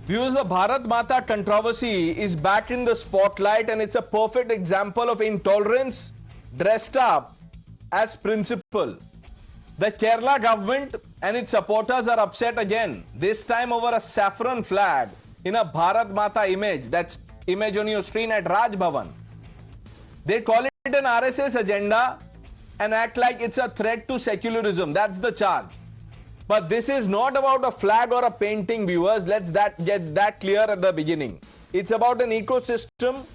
Viewers, the Bharat Mata controversy is back in the spotlight, and it's a perfect example of intolerance dressed up as principle. The Kerala government and its supporters are upset again, this time over a saffron flag in a Bharat Mata image, that's image on your screen, at Raj Bhavan. They call it an RSS agenda and act like it's a threat to secularism. That's the charge. But this is not about a flag or a painting, viewers. Let's get that clear at the beginning. It's about an ecosystem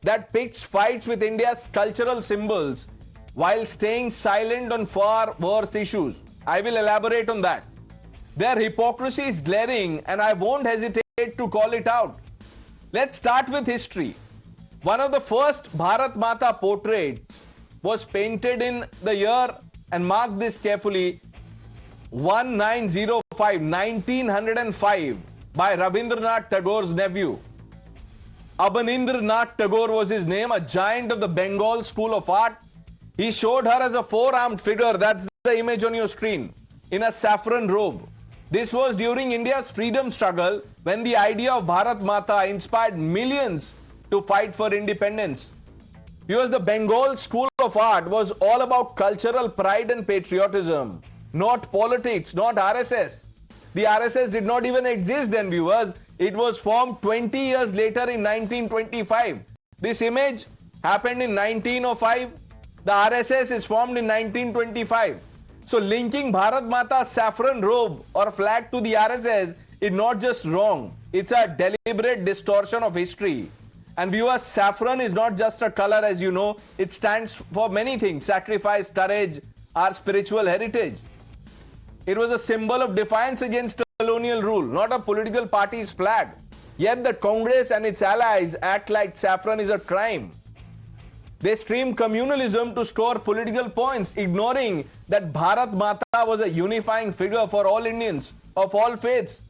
that picks fights with India's cultural symbols while staying silent on far worse issues. I will elaborate on that. Their hypocrisy is glaring, and I won't hesitate to call it out. Let's start with history. One of the first Bharat Mata portraits was painted in the year, and mark this carefully, 1905 by Rabindranath Tagore's nephew. Abanindranath Tagore was his name, a giant of the Bengal School of Art. He showed her as a four-armed figure, that's the image on your screen, in a saffron robe. This was during India's freedom struggle, when the idea of Bharat Mata inspired millions to fight for independence. Because the Bengal School of Art was all about cultural pride and patriotism, not politics, not RSS. The RSS did not even exist then, viewers. It was formed 20 years later in 1925. This image happened in 1905. The RSS is formed in 1925. So linking Bharat Mata's saffron robe or flag to the RSS is not just wrong. It's a deliberate distortion of history. And viewers, saffron is not just a color, as you know. It stands for many things: sacrifice, courage, our spiritual heritage. It was a symbol of defiance against colonial rule, not a political party's flag. Yet the Congress and its allies act like saffron is a crime. They stream communalism to score political points, ignoring that Bharat Mata was a unifying figure for all Indians of all faiths.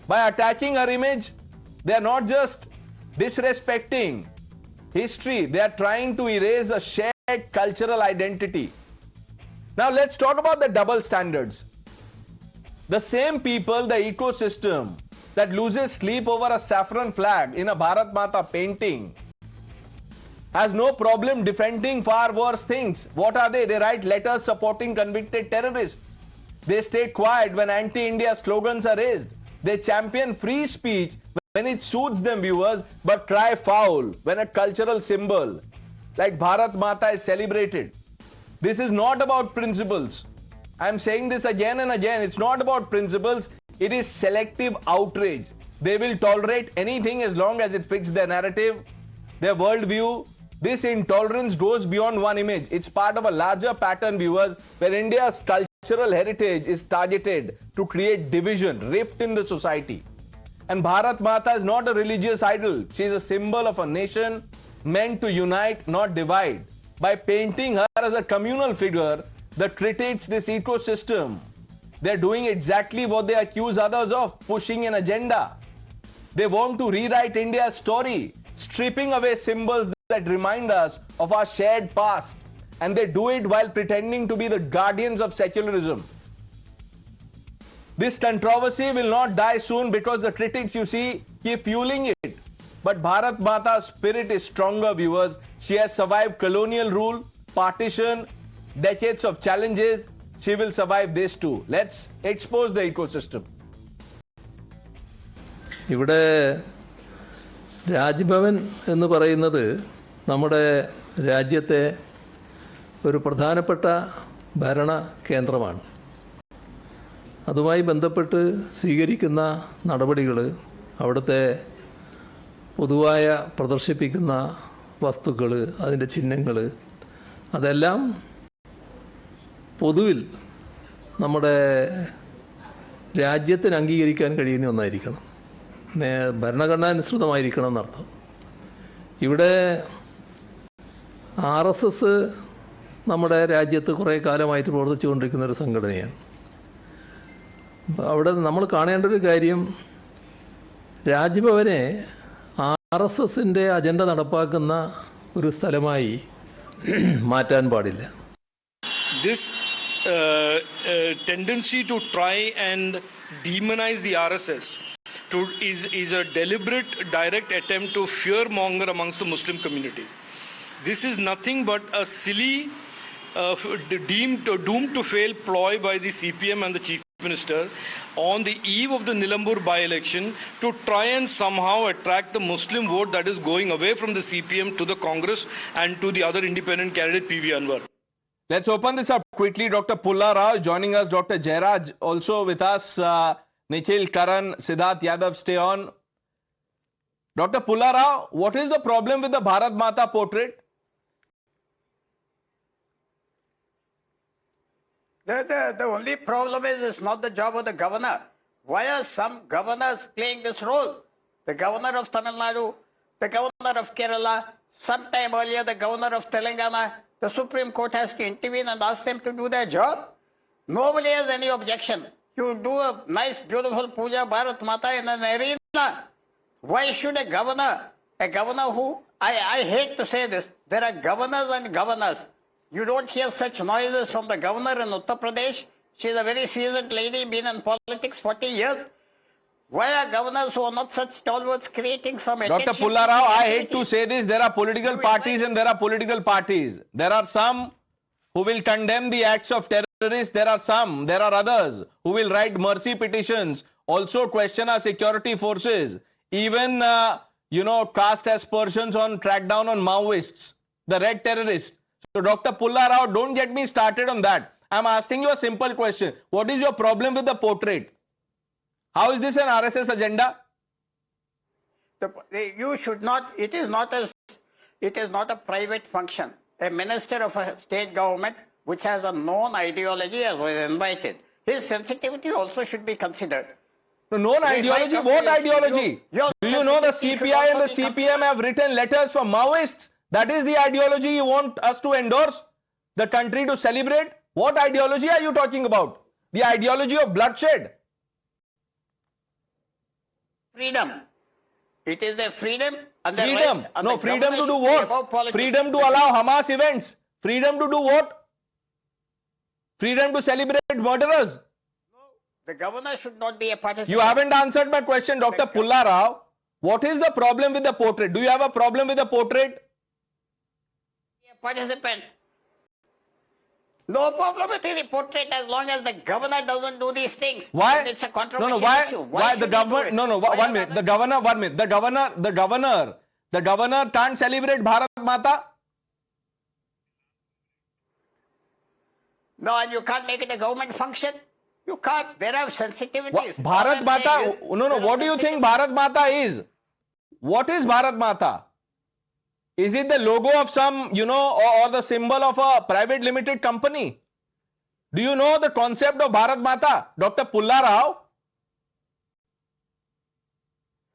By attacking her image, they are not just disrespecting history, they are trying to erase a shared cultural identity. Now let's talk about the double standards. The same people, the ecosystem that loses sleep over a saffron flag in a Bharat Mata painting has no problem defending far worse things. What are they? They write letters supporting convicted terrorists. They stay quiet when anti-India slogans are raised. They champion free speech when it suits them, viewers, but cry foul when a cultural symbol like Bharat Mata is celebrated. This is not about principles. I am saying this again and again. It's not about principles. It is selective outrage. They will tolerate anything as long as it fits their narrative, their worldview. This intolerance goes beyond one image. It's part of a larger pattern, viewers, where India's cultural heritage is targeted to create division, rift in the society. And Bharat Mata is not a religious idol. She is a symbol of a nation meant to unite, not divide. By painting her as a communal figure that critiques this ecosystem, they're doing exactly what they accuse others of, pushing an agenda. They want to rewrite India's story, stripping away symbols that remind us of our shared past, and they do it while pretending to be the guardians of secularism. This controversy will not die soon because the critics, you see, keep fueling it. But Bharat Mata's spirit is stronger, viewers. She has survived colonial rule, partition, decades of challenges. She will survive this too. Let's expose the ecosystem. ഇവിടെ രാജ്ഭവൻ എന്ന് പറയുന്നത് നമ്മുടെ രാജ്യത്തെ ഒരു പ്രധാനപ്പെട്ട ഭരണ കേന്ദ്രമാണ്. അതുമായി ബന്ധപ്പെട്ട് സ്വീകരിക്കുന്ന നടപടികൾ, അവിടുത്തെ പൊതുവായ പ്രദർശിപ്പിക്കുന്ന വസ്തുക്കൾ, അതിൻ്റെ ചിഹ്നങ്ങൾ, അതെല്ലാം പൊതുവിൽ നമ്മുടെ രാജ്യത്തിന് അംഗീകരിക്കാൻ കഴിയുന്ന ഒന്നായിരിക്കണം, ഭരണഘടനാനുസൃതമായിരിക്കണം എന്നർത്ഥം. ഇവിടെ RSS നമ്മുടെ രാജ്യത്ത് കുറേ കാലമായിട്ട് പ്രവർത്തിച്ചുകൊണ്ടിരിക്കുന്ന ഒരു സംഘടനയാണ്. അവിടെ നമ്മൾ കാണേണ്ട ഒരു കാര്യം, രാജ്ഭവനെ RSSന്റെ അജണ്ട നടപ്പാക്കുന്ന ഒരു സ്ഥലമായി മാറ്റാൻ പാടില്ല. This tendency to try and demonize the RSS is a deliberate, direct attempt to fearmonger amongst the Muslim community. This is nothing but a silly, doomed to fail ploy by the CPM and the Chief Minister on the eve of the Nilambur by-election to try and somehow attract the Muslim vote that is going away from the CPM to the Congress and to the other independent candidate PV Anwar. Let's open this up quickly. Dr. Pulla Rao joining us, Dr. Jairaj also with us, Nikhil, Karan, Siddharth Yadav, stay on. Dr. Pulla Rao, what is the problem with the Bharat Mata portrait? The only problem is it's not the job of the governor. Why are some governors playing this role? The governor of Tamil Nadu, the governor of Kerala, sometime earlier the governor of Telangana. The Supreme Court has to intervene and ask them to do their job. Nobody has any objection. You do a nice, beautiful puja Bharat Mata in an arena. Why should a governor who, I hate to say this, there are governors and governors. You don't hear such noises from the governor in Uttar Pradesh. She's a very seasoned lady, been in politics 40 years. Why are governors who are not such stalwarts creating some Dr. Pulla Rao, I hate to say this, there are political parties and there are political parties. There are some who will condemn the acts of terrorists. There are others who will write mercy petitions, also question our security forces, even, cast aspersions on crackdown on Maoists, the red terrorists. So Dr. Pulla Rao, don't get me started on that. I'm asking you a simple question. What is your problem with the portrait? How is this an RSS agenda? You should not, it is not a private function. A minister of a state government which has a known ideology was invited. His sensitivity also should be considered. No, known ideology? What ideology? Do you know the CPI and the CPM have written letters for Maoists? That is the ideology you want us to endorse? The country to celebrate? What ideology are you talking about? The ideology of bloodshed? Freedom. It is a freedom. And freedom. Right, no, freedom to do what? Freedom to allow Hamas events. Freedom to do what? Freedom to celebrate murderers. No, the governor should not be a participant. You haven't answered my question, Dr. Pulla Rao. What is the problem with the portrait? Do you have a problem with the portrait? A participant. No problem with the portrait as long as the governor doesn't do these things. Why? And it's a controversial issue. Why the government? No, 1 minute. The governor, 1 minute. The governor can't celebrate Bharat Mata. No, and you can't make it a government function. You can't. There are sensitivities. Bharat Mata. No. What do you think Bharat Mata is? What is Bharat Mata? Is it the logo of some, or the symbol of a private limited company? Do you know the concept of Bharat Mata, Dr. Pulla Rao?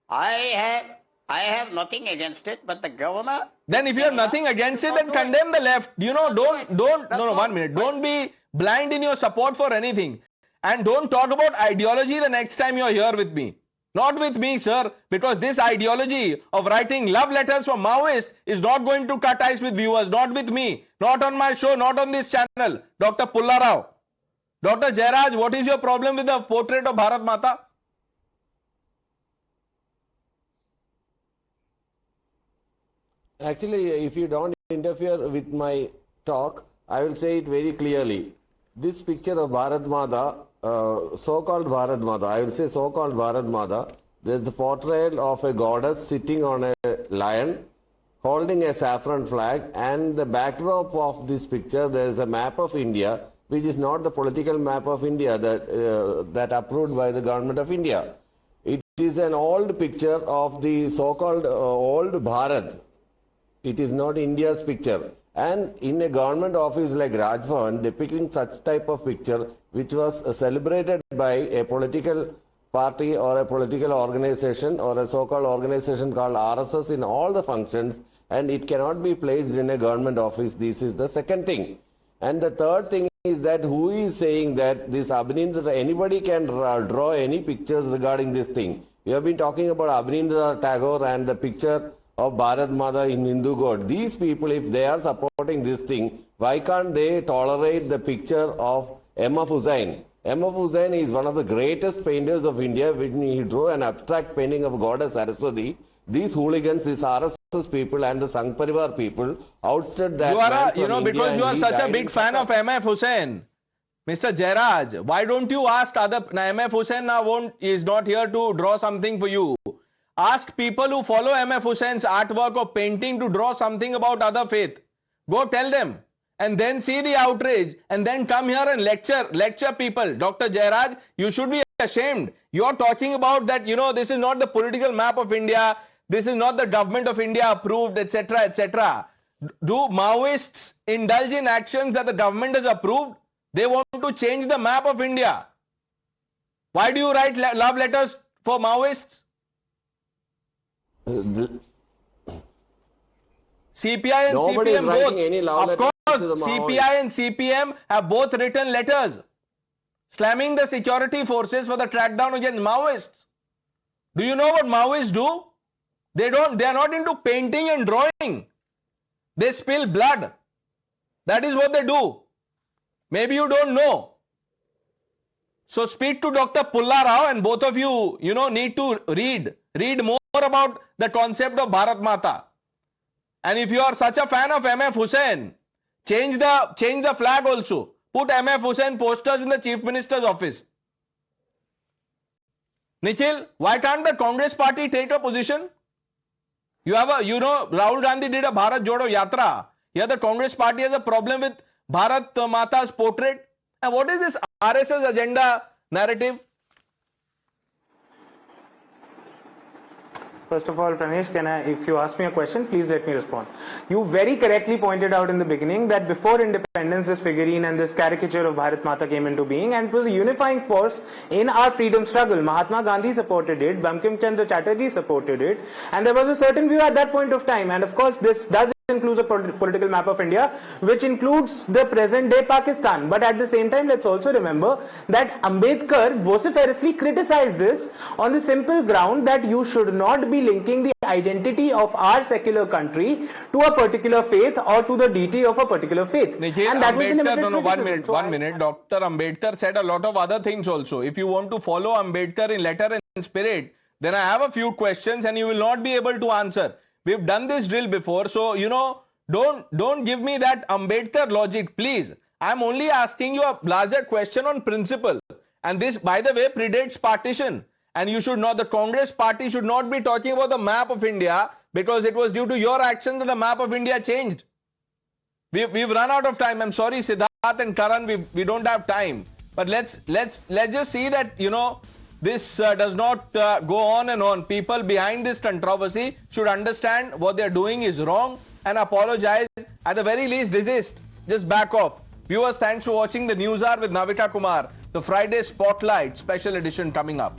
I have nothing against it, but the governor. Then if you have nothing against it, then condemn the left. Don't 1 minute. Don't be blind in your support for anything. And don't talk about ideology the next time you're here with me. Not with me, sir, because this ideology of writing love letters for Maoists is not going to cut ice with viewers, not with me, not on my show, not on this channel. Dr. Pulla Rao. Dr. Jairaj, what is your problem with the portrait of Bharat Mata? Actually, if you don't interfere with my talk, I will say it very clearly. This picture of Bharat Mata, so-called Bharat Mata, I will say so-called Bharat Mata, there is the portrayal of a goddess sitting on a lion, holding a saffron flag, and the backdrop of this picture, there is a map of India, which is not the political map of India that approved by the government of India. It is an old picture of the so-called old Bharat. It is not India's picture. And in a government office like Raj Bhavan, depicting such type of picture, which was celebrated by a political party or a political organization or a so-called organization called RSS in all the functions, and it cannot be placed in a government office. This is the second thing. And the third thing is that who is saying that this Abhinindra, anybody can draw any pictures regarding this thing. We have been talking about Abhinindra Tagore and the picture of Bharat Mata in Hindu God. These people, if they are supporting this thing, why can't they tolerate the picture of M.F. Hussain, M.F. Hussain is one of the greatest painters of India when he drew an abstract painting of goddess Saraswati. These hooligans, these RSS people and the Sangh Parivar people outstood that You are man a, you know, India because you and are he such a died big in fan of Qatar. M.F. Hussain, Mr. Jairaj, why don't you ask other, M.F. Hussain now is not here to draw something for you. Ask people who follow M.F. Hussain's artwork or painting to draw something about other faith. Go tell them. And then see the outrage and then come here and lecture people. Dr. Jairaj, you should be ashamed. You're talking about that, this is not the political map of India. This is not the government of India approved, etc., etc. Do Maoists indulge in actions that the government has approved? They want to change the map of India. Why do you write love letters for Maoists? CPI and Nobody is CPM writing both. any love Of letters course, to the CPI and CPM have both written letters slamming the security forces for the crackdown against Maoists. Do you know what Maoists do? They are not into painting and drawing. They spill blood. That is what they do. Maybe you don't know. So speak to Dr. Pulla Rao, and both of you, need to read more about the concept of Bharat Mata. And if you are such a fan of M.F. Hussain, change the flag also. Put M.F. Hussain posters in the Chief Minister's office. Nikhil, why can't the Congress party take a position? Rahul Gandhi did a Bharat Jodo Yatra. Here the Congress party has a problem with Bharat Mata's portrait. And what is this RSS agenda narrative? First of all, Pranesh, if you ask me a question, please let me respond. You very correctly pointed out in the beginning that before independence, this figurine and this caricature of Bharat Mata came into being, and it was a unifying force in our freedom struggle. Mahatma Gandhi supported it, Bankim Chandra Chatterjee supported it, and there was a certain view at that point of time. And of course, this does includes a political map of India, which includes the present day Pakistan. But at the same time, let's also remember that Ambedkar vociferously criticized this on the simple ground that you should not be linking the identity of our secular country to a particular faith or to the deity of a particular faith. Nikhil, and that Ambedkar, one minute. Dr. Ambedkar said a lot of other things also. If you want to follow Ambedkar in letter and spirit, then I have a few questions and you will not be able to answer. We've done this drill before, so don't give me that Ambedkar logic, please. I'm only asking you a larger question on principle. And this, by the way, predates partition. And you should not, the Congress party should not be talking about the map of India because it was due to your action that the map of India changed. We've run out of time. I'm sorry, Siddharth and Karan, we don't have time. But let's just see that, this does not go on and on. People behind this controversy should understand what they're doing is wrong and apologize. At the very least, desist. Just back off. Viewers, thanks for watching the News Hour with Navita Kumar. The Friday Spotlight special edition coming up.